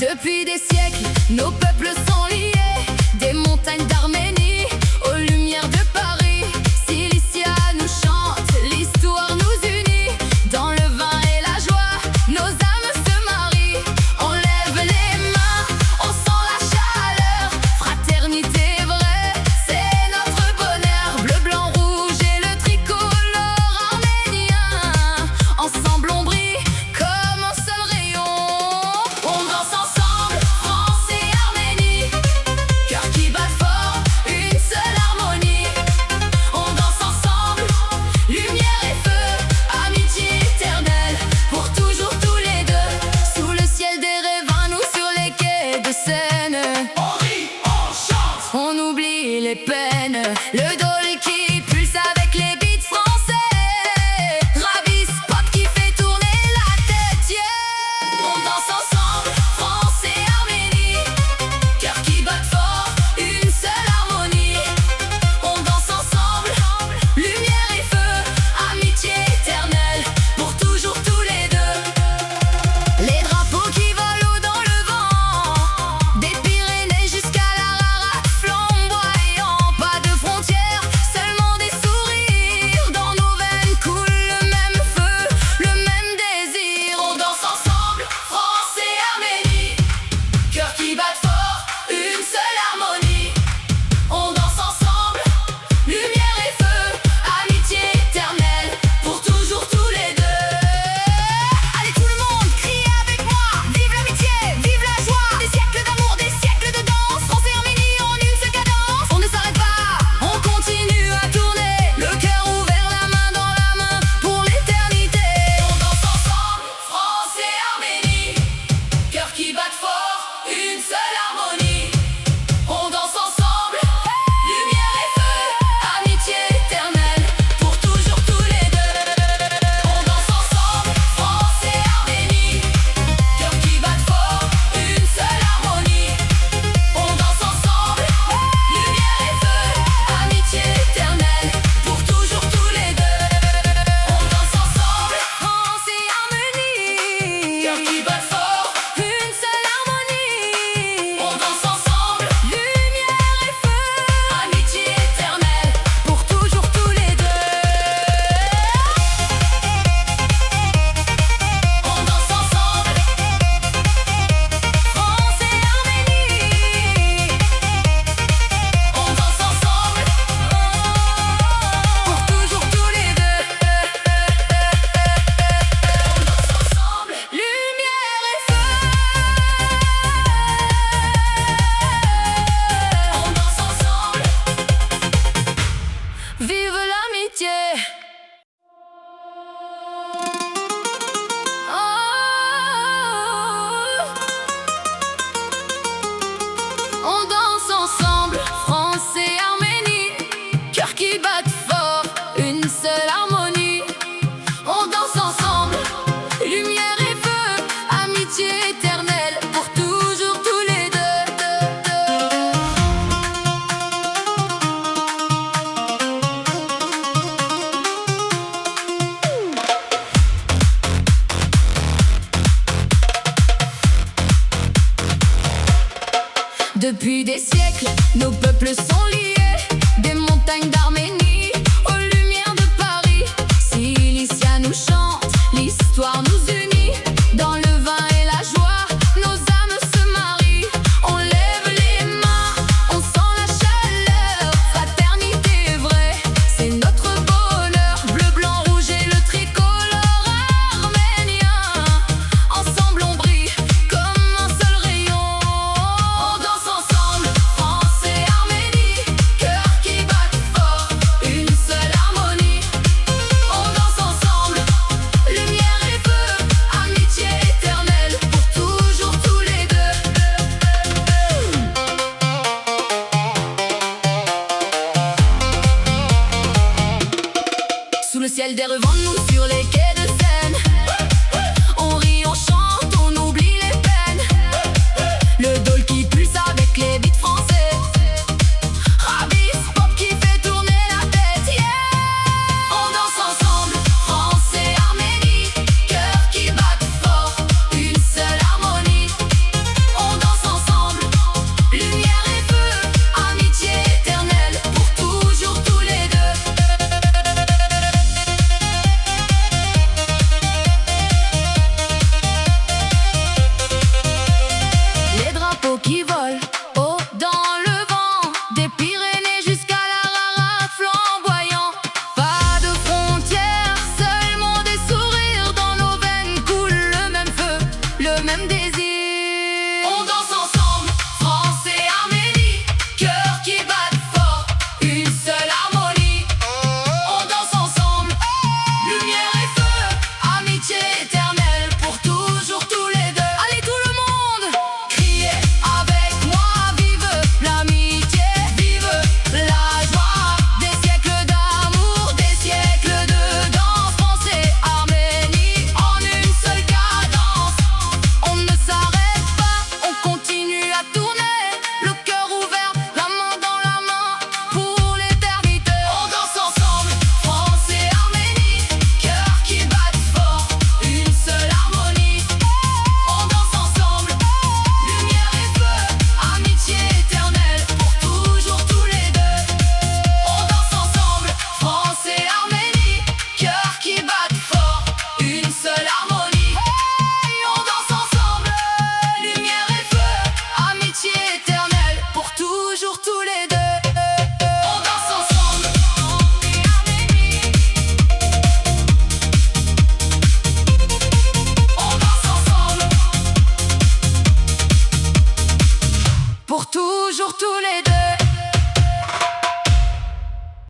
Depuis des siècles, nos peuples sont liés, des montagnes d'Arménie aux lumières de Paris. Cilicia nous chante, l'histoire nous unit. Dans le vin et la joie, nos âmes se marient. On lève les mains, on sent la chaleur. Fraternité vraie, c'est notre bonheur. Bleu, blanc, rouge et le tricolore arménien. Ensemble on brille comme un seul rayon. On danse ensemble, France et Arménie, cœur qui bat fort, une seule harmonie. On danse ensemble, lumière et feu, amitié éternelle, pour toujours tous les deux. Sous le ciel des rêves, nous sur les quais de Seine. On rit, on chante, On oublie les peines, le dol qui pulse avec les beats français. Ravis, pop qui fait tourner la tête, yeah. On danse ensemble, France et Arménie, cœur qui bat fort, une seule harmonie. On danse ensemble, lumière et feu, amitié éternelle, pour toujours tous les deux. Les drapeaux qui volent dans le vent, des Pyrénées jusqu'à l'Ararat flamboyant. Pas de frontières, seulement des sourires. Dans nos veines coule le même feu, le même désir. On danse ensemble, France et Arménie, cœur qui bat fort, une seule harmonie. On danse ensemble, lumière et feu, amitié éternelle, pour toujours tous les deux. Allez tout le monde, criez avec moi, vive l'amitié, vive la joie. Des siècles d'amour, des siècles de danse, France et Arménie en une seule cadence. On ne s'arrête pas, on continue à tourner, le cœur ouvert, la main dans la main, pour l'éternité. On danse ensemble, France et Arménie, cœur qui bat fort, une seule harmonie. On danse ensemble, lumière et feu, amitié éternelle, pour toujours tous les deux. On danse ensemble, France et Arménie, cœur qui bat fort, une seule harmonie. On danse ensemble, lumière et feu, amitié éternelle, pour toujours tous les deux. On danse ensemble, France et Arménie, cœur qui bat fort, une seule harmonie. On danse ensemble, lumière et feu, amitié éternelle, pour toujours tous les deux. On danse ensemble, France et Arménie. On danse ensemble, pour toujours tous les deux. On danse ensemble, lumière et feu. On danse ensemble, vive l'amitié. On danse ensemble, France et Arménie, cœur qui bat fort, une seule harmonie. On danse ensemble, lumière et feu, amitié éternelle, pour toujours tous les deux. Depuis des siècles, nos peuples sont liés, des montagnes d'Arménie aux lumières de Paris. Cilicia nous chante, l'histoire nous unit. Dans le vin et la joie, nos âmes se marient. On lève les mains, on sent la chaleur. Fraternité vraie, c'est notre bonheur. Bleu, blanc, rouge et le tricolore arménien. Ensemble on brille comme un seul rayon. On danse ensemble, France et Arménie, cœur qui bat fort, une seule harmonie. On danse ensemble, lumière et feu, amitié éternelle, pour toujours tous les deux. Sous le ciel des revends, nous sur les quais de Seine. On rit, on chante, on oublie les peines. Le dol qui pulse avec les beats français. Ravis, pop qui fait tourner la tête, yeah. On danse ensemble, France et Arménie, cœur qui bat fort, une seule harmonie. même désir. On danse ensemble, France et Arménie, cœurs qui battent fort, une seule harmonie. On danse ensemble, lumière et feu, amitié éternelle pour toujours tous les deux. Allez tout le monde, criez avec moi, vive l'amitié, vive la joie, des siècles d'amour, des siècles de danse. France et Arménie en une seule cadence. On ne s'arrête pas, on continue à tourner, le cœur ouvert, la main dans la main pour l'éternité. On danse ensemble, France et Arménie, cœurs qui battent fort, une seule harmonie. On danse ensemble, lumière et feu, amitié éternelle pour toujours tous les deux. On danse ensemble, France et Arménie, cœurs qui battent fort, une seule harmonie. On danse ensemble, lumière et feu, amitié éternelle pour toujours tous les deux. On danse ensemble, France et Arménie. On danse ensemble, pour toujours tous les deux.